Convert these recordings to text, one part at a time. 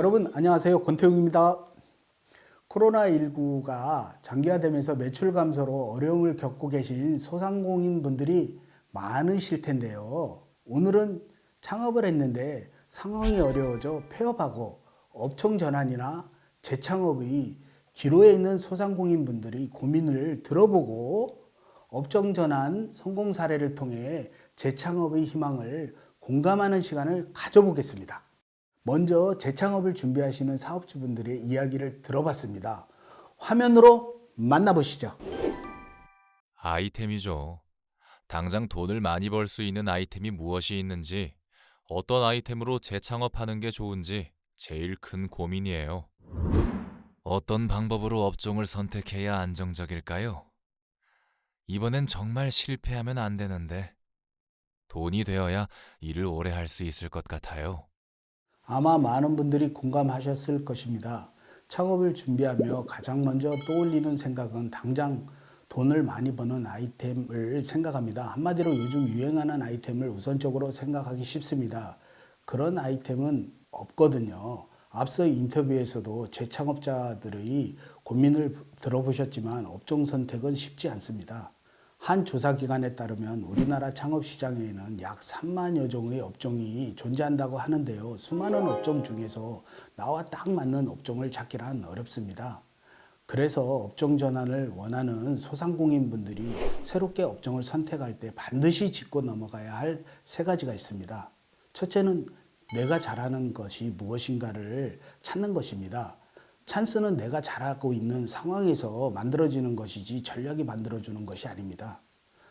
여러분 안녕하세요. 권태웅입니다. 코로나19가 장기화되면서 매출 감소로 어려움을 겪고 계신 소상공인 분들이 많으실 텐데요. 오늘은 창업을 했는데 상황이 어려워져 폐업하고 업종 전환이나 재창업의 기로에 있는 소상공인 분들이 고민을 들어보고 업종 전환 성공 사례를 통해 재창업의 희망을 공감하는 시간을 가져보겠습니다. 먼저 재창업을 준비하시는 사업주분들의 이야기를 들어봤습니다. 화면으로 만나보시죠. 아이템이죠. 당장 돈을 많이 벌 수 있는 아이템이 무엇이 있는지, 어떤 아이템으로 재창업하는 게 좋은지 제일 큰 고민이에요. 어떤 방법으로 업종을 선택해야 안정적일까요? 이번엔 정말 실패하면 안 되는데, 돈이 되어야 일을 오래 할 수 있을 것 같아요. 아마 많은 분들이 공감하셨을 것입니다. 창업을 준비하며 가장 먼저 떠올리는 생각은 당장 돈을 많이 버는 아이템을 생각합니다. 한마디로 요즘 유행하는 아이템을 우선적으로 생각하기 쉽습니다. 그런 아이템은 없거든요. 앞서 인터뷰에서도 재창업자들의 고민을 들어보셨지만 업종 선택은 쉽지 않습니다. 한 조사기관에 따르면 우리나라 창업시장에는 약 3만여 종의 업종이 존재한다고 하는데요. 수많은 업종 중에서 나와 딱 맞는 업종을 찾기란 어렵습니다. 그래서 업종 전환을 원하는 소상공인 분들이 새롭게 업종을 선택할 때 반드시 짚고 넘어가야 할 세 가지가 있습니다. 첫째는 내가 잘하는 것이 무엇인가를 찾는 것입니다. 찬스는 내가 잘하고 있는 상황에서 만들어지는 것이지 전략이 만들어주는 것이 아닙니다.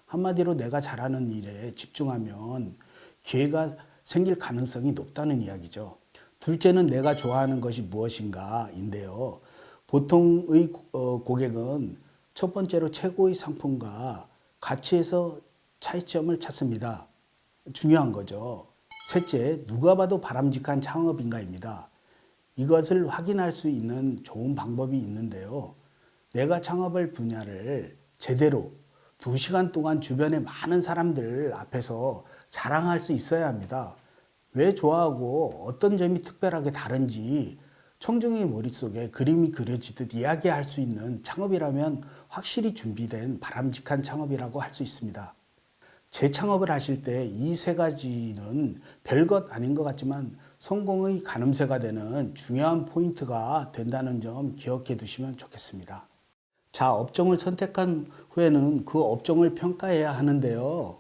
한마디로 내가 잘하는 일에 집중하면 기회가 생길 가능성이 높다는 이야기죠. 둘째는 내가 좋아하는 것이 무엇인가인데요. 보통의 고객은 첫 번째로 최고의 상품과 가치에서 차이점을 찾습니다. 중요한 거죠. 셋째, 누가 봐도 바람직한 창업인가입니다. 이것을 확인할 수 있는 좋은 방법이 있는데요. 내가 창업할 분야를 제대로 2시간 동안 주변의 많은 사람들 앞에서 자랑할 수 있어야 합니다. 왜 좋아하고 어떤 점이 특별하게 다른지 청중의 머릿속에 그림이 그려지듯 이야기할 수 있는 창업이라면 확실히 준비된 바람직한 창업이라고 할 수 있습니다. 재창업을 하실 때 이 세 가지는 별것 아닌 것 같지만 성공의 가늠쇠가 되는 중요한 포인트가 된다는 점 기억해 두시면 좋겠습니다. 자, 업종을 선택한 후에는 그 업종을 평가해야 하는데요.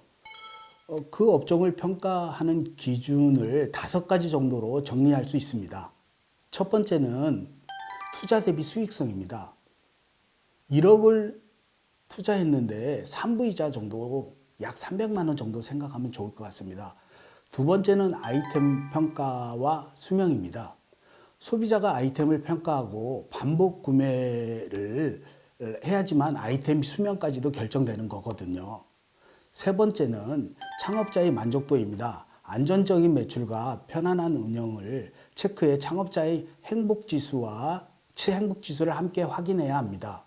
그 업종을 평가하는 기준을 5가지 정도로 정리할 수 있습니다. 첫 번째는 투자 대비 수익성입니다. 1억을 투자했는데 3부이자 정도 약 300만 원 정도 생각하면 좋을 것 같습니다. 두 번째는 아이템 평가와 수명입니다. 소비자가 아이템을 평가하고 반복 구매를 해야지만 아이템 수명까지도 결정되는 거거든요. 세 번째는 창업자의 만족도입니다. 안전적인 매출과 편안한 운영을 체크해 창업자의 행복지수와 행복지수를 함께 확인해야 합니다.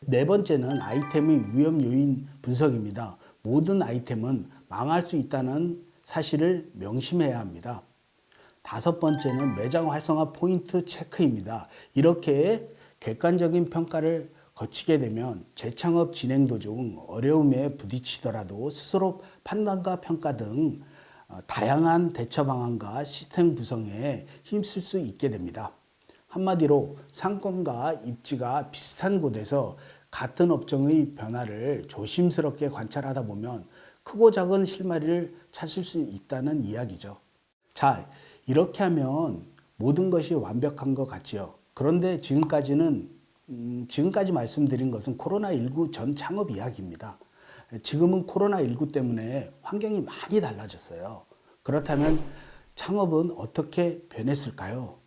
네 번째는 아이템의 위험 요인 분석입니다. 모든 아이템은 망할 수 있다는 사실을 명심해야 합니다. 다섯 번째는 매장 활성화 포인트 체크입니다. 이렇게 객관적인 평가를 거치게 되면 재창업 진행 도중 어려움에 부딪히더라도 스스로 판단과 평가 등 다양한 대처 방안과 시스템 구성에 힘쓸 수 있게 됩니다. 한마디로 상권과 입지가 비슷한 곳에서 같은 업종의 변화를 조심스럽게 관찰하다 보면 크고 작은 실마리를 찾을 수 있다는 이야기죠. 자, 이렇게 하면 모든 것이 완벽한 것 같지요. 그런데 지금까지 말씀드린 것은 코로나19 전 창업 이야기입니다. 지금은 코로나19 때문에 환경이 많이 달라졌어요. 그렇다면 창업은 어떻게 변했을까요?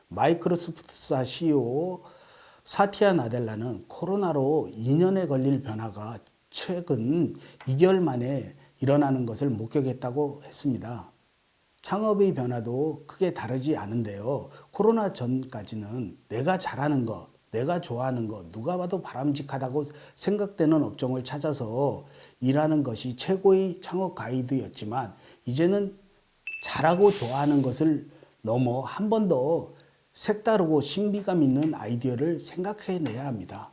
마이크로소프트사 CEO 사티아 나델라는 코로나로 2년에 걸릴 변화가 최근 2개월 만에 일어나는 것을 목격했다고 했습니다. 창업의 변화도 크게 다르지 않은데요. 코로나 전까지는 내가 잘하는 것, 내가 좋아하는 것, 누가 봐도 바람직하다고 생각되는 업종을 찾아서 일하는 것이 최고의 창업 가이드였지만 이제는 잘하고 좋아하는 것을 넘어 한 번 더 색다르고 신비감 있는 아이디어를 생각해내야 합니다.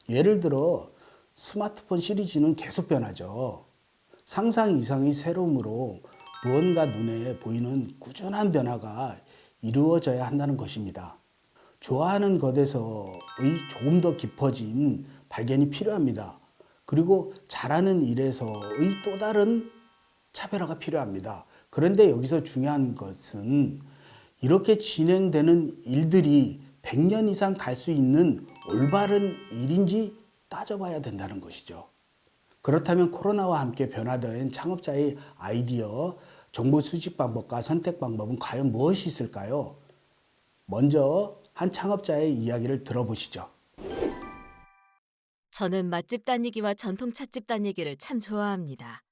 예를 들어 스마트폰 시리즈는 계속 변하죠. 상상 이상의 새로움으로 무언가 눈에 보이는 꾸준한 변화가 이루어져야 한다는 것입니다. 좋아하는 것에서의 조금 더 깊어진 발견이 필요합니다. 그리고 잘하는 일에서의 또 다른 차별화가 필요합니다. 그런데 여기서 중요한 것은 이렇게 진행되는 일들이 100년 이상 갈 수 있는 올바른 일인지 따져봐야 된다는 것이죠. 그렇다면 코로나와 함께 변화된 창업자의 아이디어, 정보 수집 방법과 선택 방법은 과연 무엇이 있을까요? 먼저 한 창업자의 이야기를 들어보시죠. 저는 맛집 다니기와 전통 찻집 다니기를 참 좋아합니다.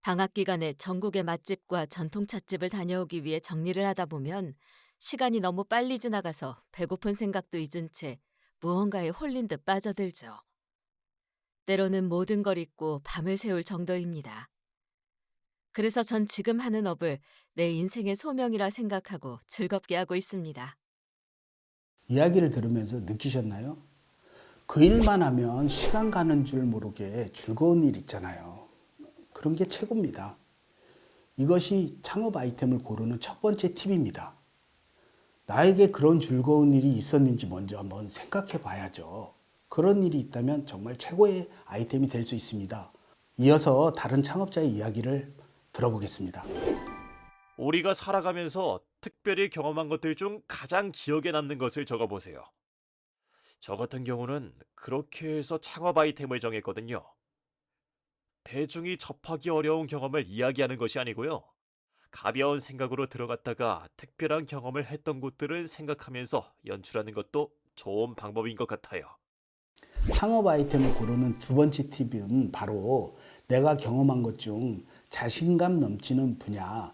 방학 기간에 전국의 맛집과 전통 찻집을 다녀오기 위해 정리를 하다 보면 시간이 너무 빨리 지나가서 배고픈 생각도 잊은 채 무언가에 홀린 듯 빠져들죠. 때로는 모든 걸 잊고 밤을 새울 정도입니다. 그래서 전 지금 하는 업을 내 인생의 소명이라 생각하고 즐겁게 하고 있습니다. 이야기를 들으면서 느끼셨나요? 그 일만 하면 시간 가는 줄 모르게 즐거운 일 있잖아요. 그런 게 최고입니다. 이것이 창업 아이템을 고르는 첫 번째 팁입니다. 나에게 그런 즐거운 일이 있었는지 먼저 한번 생각해 봐야죠. 그런 일이 있다면 정말 최고의 아이템이 될 수 있습니다. 이어서 다른 창업자의 이야기를 들어보겠습니다. 우리가 살아가면서 특별히 경험한 것들 중 가장 기억에 남는 것을 적어보세요. 저 같은 경우는 그렇게 해서 창업 아이템을 정했거든요. 대중이 접하기 어려운 경험을 이야기하는 것이 아니고요. 가벼운 생각으로 들어갔다가 특별한 경험을 했던 곳들을 생각하면서 연출하는 것도 좋은 방법인 것 같아요. 창업 아이템을 고르는 두 번째 팁은 바로 내가 경험한 것 중 자신감 넘치는 분야,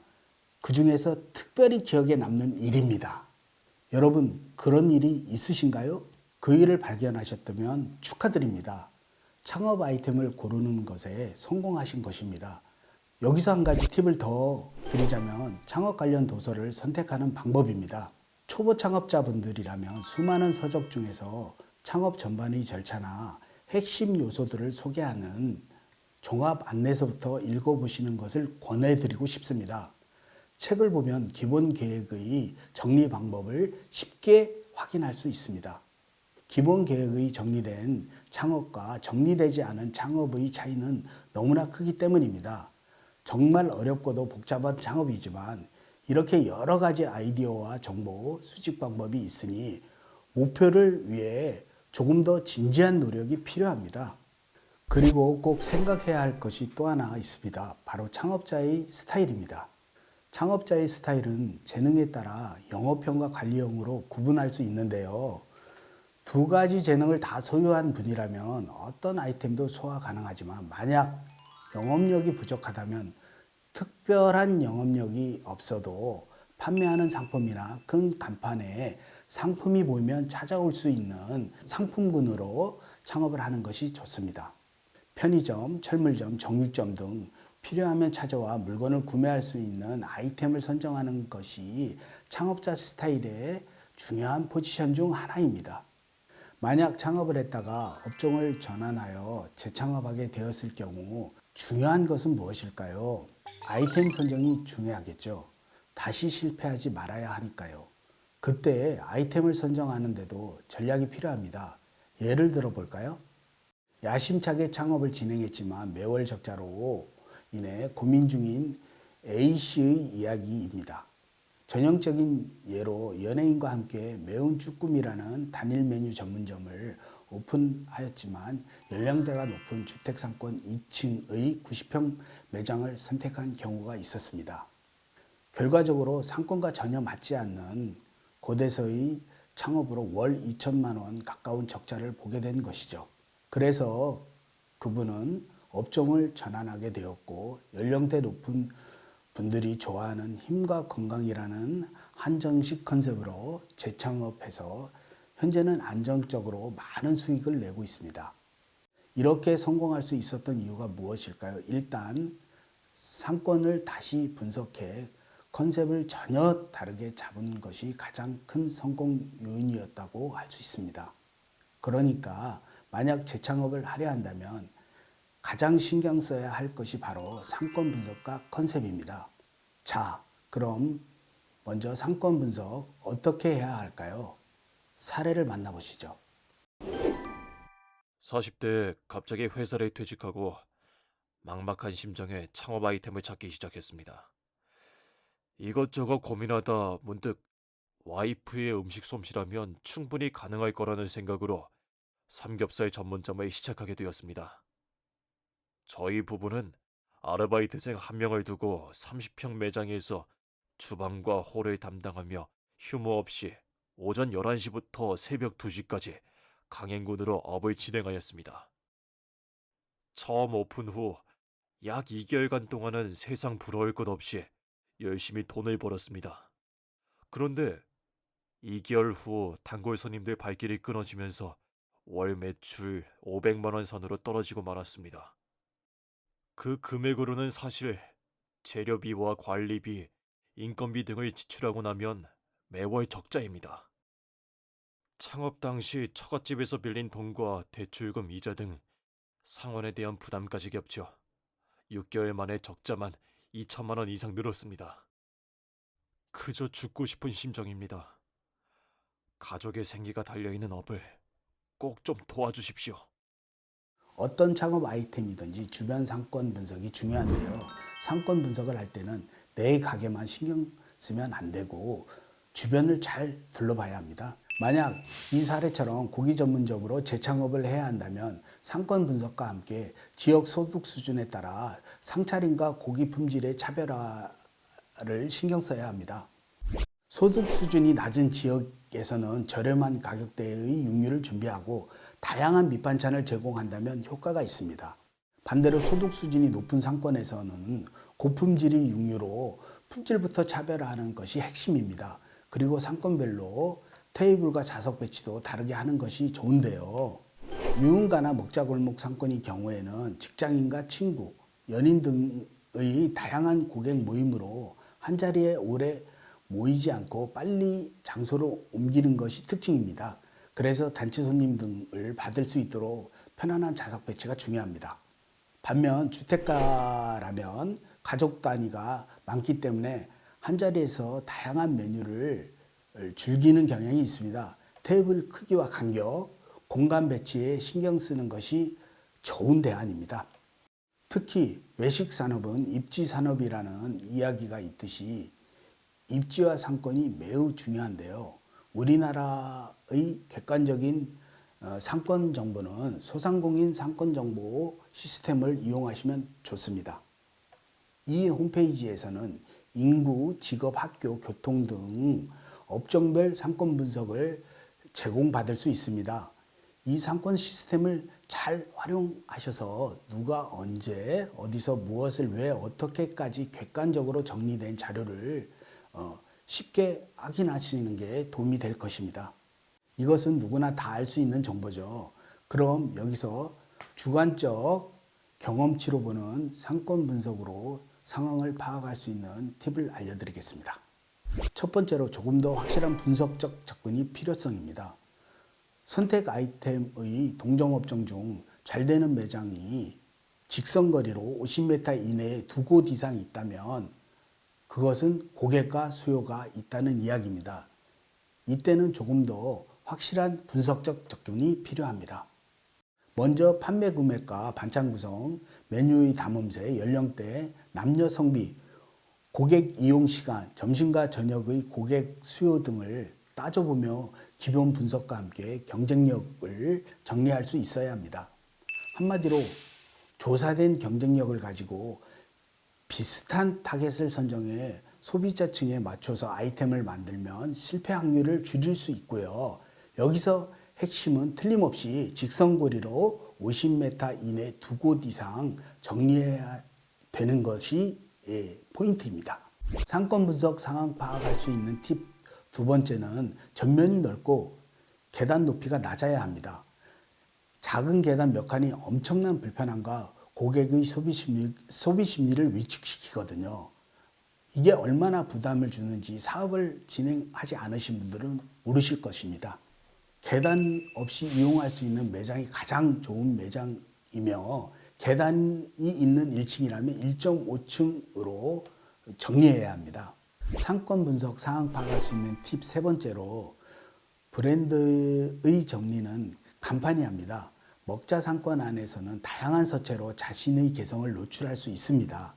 그 중에서 특별히 기억에 남는 일입니다. 여러분, 그런 일이 있으신가요? 그 일을 발견하셨다면 축하드립니다. 창업 아이템을 고르는 것에 성공하신 것입니다. 여기서 한 가지 팁을 더 드리자면 창업 관련 도서를 선택하는 방법입니다. 초보 창업자분들이라면 수많은 서적 중에서 창업 전반의 절차나 핵심 요소들을 소개하는 종합 안내서부터 읽어보시는 것을 권해드리고 싶습니다. 책을 보면 기본 계획의 정리 방법을 쉽게 확인할 수 있습니다. 기본 계획의 정리된 창업과 정리되지 않은 창업의 차이는 너무나 크기 때문입니다. 정말 어렵고도 복잡한 창업이지만 이렇게 여러 가지 아이디어와 정보 수집 방법이 있으니 목표를 위해 조금 더 진지한 노력이 필요합니다. 그리고 꼭 생각해야 할 것이 또 하나 있습니다. 바로 창업자의 스타일입니다. 창업자의 스타일은 재능에 따라 영업형과 관리형으로 구분할 수 있는데요. 두 가지 재능을 다 소유한 분이라면 어떤 아이템도 소화 가능하지만 만약 영업력이 부족하다면 특별한 영업력이 없어도 판매하는 상품이나 큰 간판에 상품이 보이면 찾아올 수 있는 상품군으로 창업을 하는 것이 좋습니다. 편의점, 철물점, 정육점 등 필요하면 찾아와 물건을 구매할 수 있는 아이템을 선정하는 것이 창업자 스타일의 중요한 포지션 중 하나입니다. 만약 창업을 했다가 업종을 전환하여 재창업하게 되었을 경우 중요한 것은 무엇일까요? 아이템 선정이 중요하겠죠. 다시 실패하지 말아야 하니까요. 그때 아이템을 선정하는데도 전략이 필요합니다. 예를 들어 볼까요? 야심차게 창업을 진행했지만 매월 적자로 인해 고민 중인 A씨의 이야기입니다. 전형적인 예로 연예인과 함께 매운 쭈꾸미라는 단일 메뉴 전문점을 오픈하였지만 연령대가 높은 주택상권 2층의 90평 매장을 선택한 경우가 있었습니다. 결과적으로 상권과 전혀 맞지 않는 곳에서의 창업으로 월 2천만 원 가까운 적자를 보게 된 것이죠. 그래서 그분은 업종을 전환하게 되었고 연령대 높은 분들이 좋아하는 힘과 건강이라는 한정식 컨셉으로 재창업해서 현재는 안정적으로 많은 수익을 내고 있습니다. 이렇게 성공할 수 있었던 이유가 무엇일까요? 일단 상권을 다시 분석해 컨셉을 전혀 다르게 잡은 것이 가장 큰 성공 요인이었다고 할 수 있습니다. 그러니까 만약 재창업을 하려 한다면 가장 신경 써야 할 것이 바로 상권 분석과 컨셉입니다. 자, 그럼 먼저 상권 분석 어떻게 해야 할까요? 사례를 만나보시죠. 40대 갑자기 회사를 퇴직하고 막막한 심정에 창업 아이템을 찾기 시작했습니다. 이것저것 고민하다 문득 와이프의 음식 솜씨라면 충분히 가능할 거라는 생각으로 삼겹살 전문점을 시작하게 되었습니다. 저희 부부는 아르바이트생 한 명을 두고 30평 매장에서 주방과 홀을 담당하며 휴무 없이 오전 11시부터 새벽 2시까지 강행군으로 업을 진행하였습니다. 처음 오픈 후 약 2개월간 동안은 세상 부러울 것 없이 열심히 돈을 벌었습니다. 그런데 2개월 후 단골 손님들 발길이 끊어지면서 월 매출 500만 원 선으로 떨어지고 말았습니다. 그 금액으로는 사실 재료비와 관리비, 인건비 등을 지출하고 나면 매월 적자입니다. 창업 당시 처갓집에서 빌린 돈과 대출금 이자 등 상환에 대한 부담까지 겹쳐 6개월 만에 적자만 2천만 원 이상 늘었습니다. 그저 죽고 싶은 심정입니다. 가족의 생계가 달려있는 업을 꼭 좀 도와주십시오. 어떤 창업 아이템이든지 주변 상권 분석이 중요한데요. 상권 분석을 할 때는 내 가게만 신경 쓰면 안 되고 주변을 잘 둘러봐야 합니다. 만약 이 사례처럼 고기 전문점으로 재창업을 해야 한다면 상권 분석과 함께 지역 소득 수준에 따라 상차림과 고기 품질의 차별화를 신경 써야 합니다. 소득 수준이 낮은 지역에서는 저렴한 가격대의 육류를 준비하고 다양한 밑반찬을 제공한다면 효과가 있습니다. 반대로 소득 수준이 높은 상권에서는 고품질의 육류로 품질부터 차별화하는 것이 핵심입니다. 그리고 상권별로 테이블과 좌석 배치도 다르게 하는 것이 좋은데요. 유흥가나 먹자골목 상권의 경우에는 직장인과 친구, 연인 등의 다양한 고객 모임으로 한자리에 오래 모이지 않고 빨리 장소로 옮기는 것이 특징입니다. 그래서 단체 손님 등을 받을 수 있도록 편안한 좌석 배치가 중요합니다. 반면 주택가라면 가족 단위가 많기 때문에 한자리에서 다양한 메뉴를 즐기는 경향이 있습니다. 테이블 크기와 간격, 공간 배치에 신경 쓰는 것이 좋은 대안입니다. 특히 외식 산업은 입지 산업이라는 이야기가 있듯이 입지와 상권이 매우 중요한데요. 우리나라의 객관적인 상권 정보는 소상공인 상권 정보 시스템을 이용하시면 좋습니다. 이 홈페이지에서는 인구, 직업, 학교, 교통 등 업종별 상권 분석을 제공받을 수 있습니다. 이 상권 시스템을 잘 활용하셔서 누가 언제 어디서 무엇을 왜 어떻게까지 객관적으로 정리된 자료를 쉽게 확인하시는 게 도움이 될 것입니다. 이것은 누구나 다 알 수 있는 정보죠. 그럼 여기서 주관적 경험치로 보는 상권 분석으로 상황을 파악할 수 있는 팁을 알려드리겠습니다. 첫 번째로 조금 더 확실한 분석적 접근이 필요성입니다. 선택 아이템의 동종업종 중 잘 되는 매장이 직선거리로 50m 이내에 두 곳 이상 있다면 그것은 고객과 수요가 있다는 이야기입니다. 이때는 조금 더 확실한 분석적 접근이 필요합니다. 먼저 판매 금액과 반찬 구성, 메뉴의 담음새, 연령대, 남녀 성비, 고객 이용 시간, 점심과 저녁의 고객 수요 등을 따져보며 기본 분석과 함께 경쟁력을 정리할 수 있어야 합니다. 한마디로 조사된 경쟁력을 가지고 비슷한 타겟을 선정해 소비자층에 맞춰서 아이템을 만들면 실패 확률을 줄일 수 있고요. 여기서 핵심은 틀림없이 직선거리로 50m 이내 두 곳 이상 정리해야 되는 것이 포인트입니다. 상권 분석 상황 파악할 수 있는 팁 두 번째는 전면이 넓고 계단 높이가 낮아야 합니다. 작은 계단 몇 칸이 엄청난 불편함과 고객의 소비 심리를 위축시키거든요. 이게 얼마나 부담을 주는지 사업을 진행하지 않으신 분들은 모르실 것입니다. 계단 없이 이용할 수 있는 매장이 가장 좋은 매장이며 계단이 있는 1층이라면 1.5층으로 정리해야 합니다. 상권 분석 상황 파악할 수 있는 팁 세 번째로 브랜드의 정리는 간판이 합니다. 먹자 상권 안에서는 다양한 서체로 자신의 개성을 노출할 수 있습니다.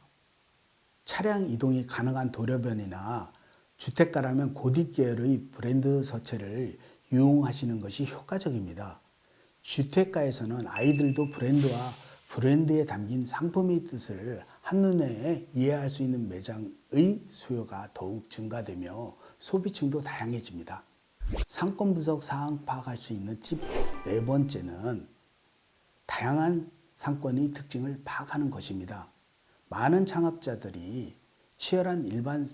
차량 이동이 가능한 도로변이나 주택가라면 고딕 계열의 브랜드 서체를 이용하시는 것이 효과적입니다. 주택가에서는 아이들도 브랜드와 브랜드에 담긴 상품의 뜻을 한눈에 이해할 수 있는 매장의 수요가 더욱 증가되며 소비층도 다양해집니다. 상권 분석 상황 파악할 수 있는 팁 네 번째는 다양한 상권의 특징을 파악하는 것입니다. 많은 창업자들이 치열한 일반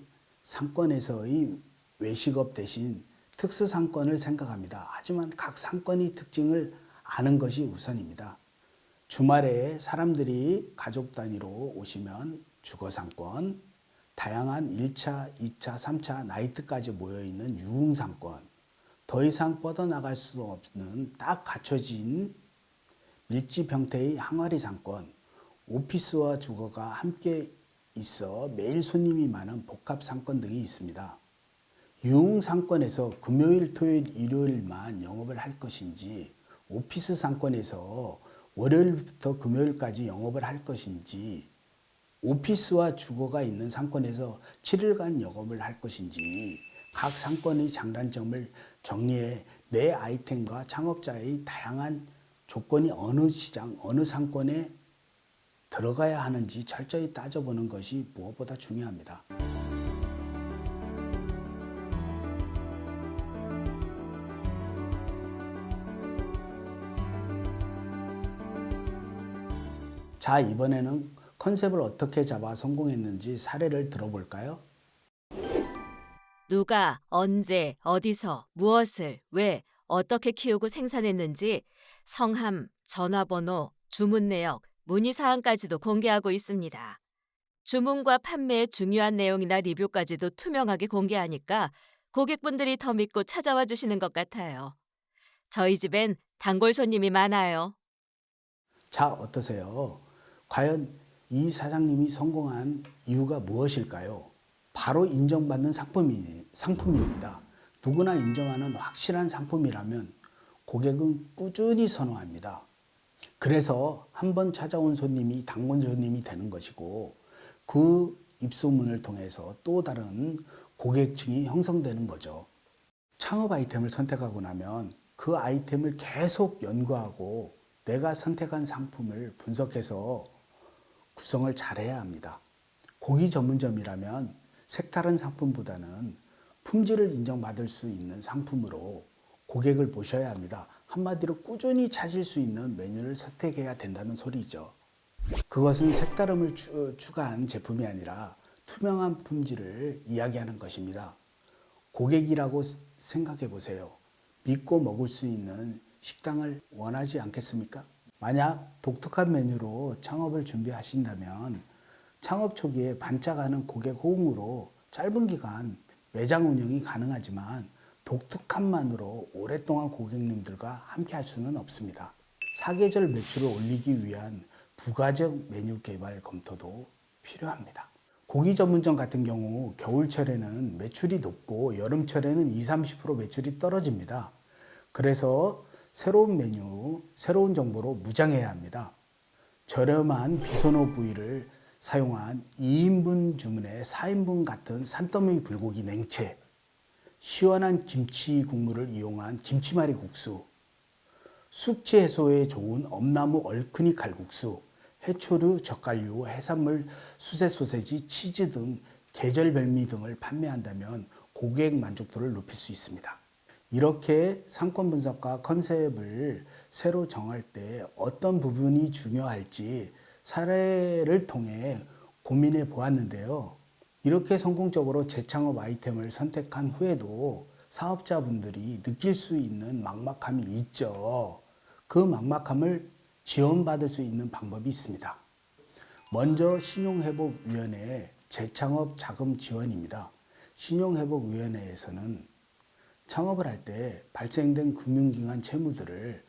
상권에서의 외식업 대신 특수 상권을 생각합니다. 하지만 각 상권의 특징을 아는 것이 우선입니다. 주말에 사람들이 가족 단위로 오시면 주거 상권, 다양한 1차, 2차, 3차 나이트까지 모여있는 유흥 상권, 더 이상 뻗어나갈 수 없는 딱 갖춰진 밀집 형태의 항아리 상권, 오피스와 주거가 함께 있어 매일 손님이 많은 복합 상권 등이 있습니다. 유흥 상권에서 금요일, 토요일, 일요일만 영업을 할 것인지, 오피스 상권에서 월요일부터 금요일까지 영업을 할 것인지, 오피스와 주거가 있는 상권에서 7일간 영업을 할 것인지, 각 상권의 장단점을 정리해 내 아이템과 창업자의 다양한 조건이 어느 시장, 어느 상권에 들어가야 하는지 철저히 따져보는 것이 무엇보다 중요합니다. 자, 이번에는 컨셉을 어떻게 잡아 성공했는지 사례를 들어볼까요? 누가, 언제, 어디서, 무엇을, 왜, 어떻게 키우고 생산했는지 성함, 전화번호, 주문 내역, 문의사항까지도 공개하고 있습니다. 주문과 판매의 중요한 내용이나 리뷰까지도 투명하게 공개하니까 고객분들이 더 믿고 찾아와 주시는 것 같아요. 저희 집엔 단골 손님이 많아요. 자, 어떠세요? 과연 이 사장님이 성공한 이유가 무엇일까요? 바로 인정받는 상품입니다. 누구나 인정하는 확실한 상품이라면 고객은 꾸준히 선호합니다. 그래서 한 번 찾아온 손님이 단골 손님이 되는 것이고 그 입소문을 통해서 또 다른 고객층이 형성되는 거죠. 창업 아이템을 선택하고 나면 그 아이템을 계속 연구하고 내가 선택한 상품을 분석해서 구성을 잘해야 합니다. 고기 전문점이라면 색다른 상품보다는 품질을 인정받을 수 있는 상품으로 고객을 모셔야 합니다. 한마디로 꾸준히 찾을 수 있는 메뉴를 선택해야 된다는 소리죠. 그것은 색다름을 추가한 제품이 아니라 투명한 품질을 이야기하는 것입니다. 고객이라고 생각해 보세요. 믿고 먹을 수 있는 식당을 원하지 않겠습니까? 만약 독특한 메뉴로 창업을 준비하신다면 창업 초기에 반짝하는 고객 호응으로 짧은 기간 매장 운영이 가능하지만 독특함만으로 오랫동안 고객님들과 함께 할 수는 없습니다. 사계절 매출을 올리기 위한 부가적 메뉴 개발 검토도 필요합니다. 고기 전문점 같은 경우 겨울철에는 매출이 높고 여름철에는 20-30% 매출이 떨어집니다. 그래서 새로운 메뉴, 새로운 정보로 무장해야 합니다. 저렴한 비선호 부위를 사용한 2인분 주문에 4인분 같은 산더미 불고기 냉채, 시원한 김치 국물을 이용한 김치말이 국수, 숙취 해소에 좋은 엄나무 얼큰이 칼국수, 해초류, 젓갈류, 해산물, 수제 소세지, 치즈 등 계절 별미 등을 판매한다면 고객 만족도를 높일 수 있습니다. 이렇게 상권 분석과 컨셉을 새로 정할 때 어떤 부분이 중요할지 사례를 통해 고민해 보았는데요. 이렇게 성공적으로 재창업 아이템을 선택한 후에도 사업자분들이 느낄 수 있는 막막함이 있죠. 그 막막함을 지원받을 수 있는 방법이 있습니다. 먼저 신용회복위원회에 재창업 자금 지원입니다. 신용회복위원회에서는 창업을 할 때 발생된 금융기관 채무들을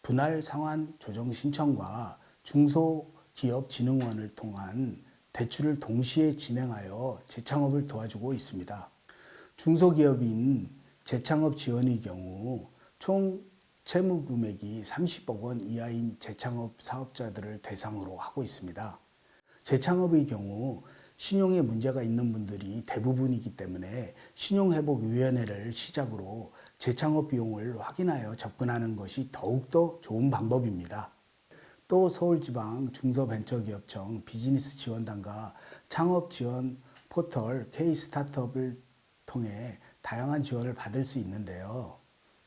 분할 상환 조정 신청과 중소기업진흥원을 통한 대출을 동시에 진행하여 재창업을 도와주고 있습니다. 중소기업인 재창업 지원의 경우 총 채무 금액이 30억 원 이하인 재창업 사업자들을 대상으로 하고 있습니다. 재창업의 경우 신용에 문제가 있는 분들이 대부분이기 때문에 신용회복위원회를 시작으로 재창업 비용을 확인하여 접근하는 것이 더욱더 좋은 방법입니다. 또 서울지방 중소벤처기업청 비즈니스 지원단과 창업 지원 포털 K-스타트업을 통해 다양한 지원을 받을 수 있는데요.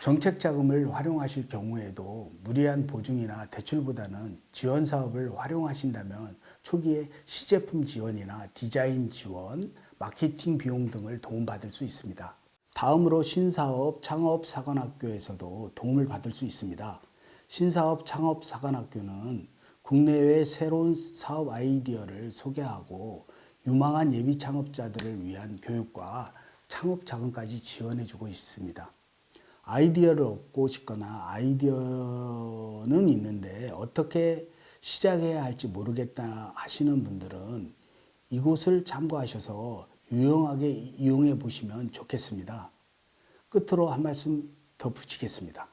정책 자금을 활용하실 경우에도 무리한 보증이나 대출보다는 지원 사업을 활용하신다면 초기에 시제품 지원이나 디자인 지원, 마케팅 비용 등을 도움받을 수 있습니다. 다음으로 신사업 창업사관학교에서도 도움을 받을 수 있습니다. 신사업 창업사관학교는 국내외 새로운 사업 아이디어를 소개하고 유망한 예비 창업자들을 위한 교육과 창업 자금까지 지원해주고 있습니다. 아이디어를 얻고 싶거나 아이디어는 있는데 어떻게 시작해야 할지 모르겠다 하시는 분들은 이곳을 참고하셔서 유용하게 이용해 보시면 좋겠습니다. 끝으로 한 말씀 더 붙이겠습니다.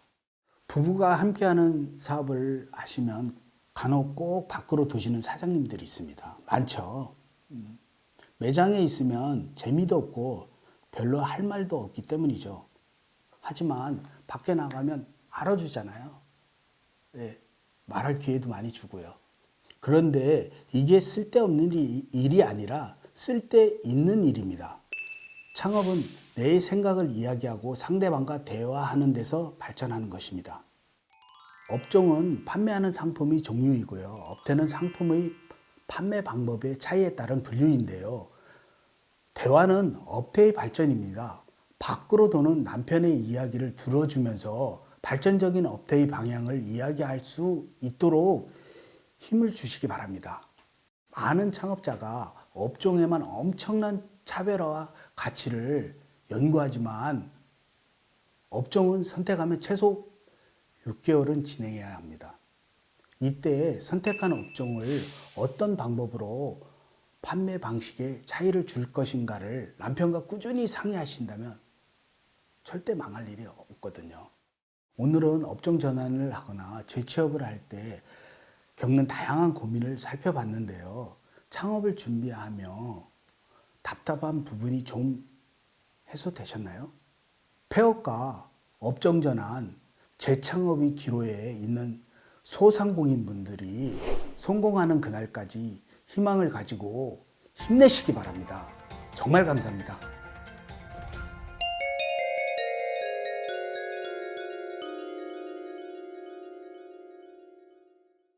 부부가 함께하는 사업을 하시면 간혹 꼭 밖으로 두시는 사장님들이 있습니다. 많죠. 매장에 있으면 재미도 없고 별로 할 말도 없기 때문이죠. 하지만 밖에 나가면 알아주잖아요. 네, 말할 기회도 많이 주고요. 그런데 이게 쓸데없는 일이 아니라 쓸데있는 일입니다. 창업은 내 생각을 이야기하고 상대방과 대화하는 데서 발전하는 것입니다. 업종은 판매하는 상품의 종류이고요. 업태는 상품의 판매 방법의 차이에 따른 분류인데요. 대화는 업태의 발전입니다. 밖으로 도는 남편의 이야기를 들어주면서 발전적인 업태의 방향을 이야기할 수 있도록 힘을 주시기 바랍니다. 많은 창업자가 업종에만 엄청난 차별화와 가치를 연구하지만 업종은 선택하면 최소 6개월은 진행해야 합니다. 이때 선택한 업종을 어떤 방법으로 판매 방식에 차이를 줄 것인가를 남편과 꾸준히 상의하신다면 절대 망할 일이 없거든요. 오늘은 업종 전환을 하거나 재취업을 할 때 겪는 다양한 고민을 살펴봤는데요. 창업을 준비하며 답답한 부분이 좀 해소되셨나요? 폐업과 업종 전환, 재창업의 기로에 있는 소상공인 분들이 성공하는 그날까지 희망을 가지고 힘내시기 바랍니다. 정말 감사합니다.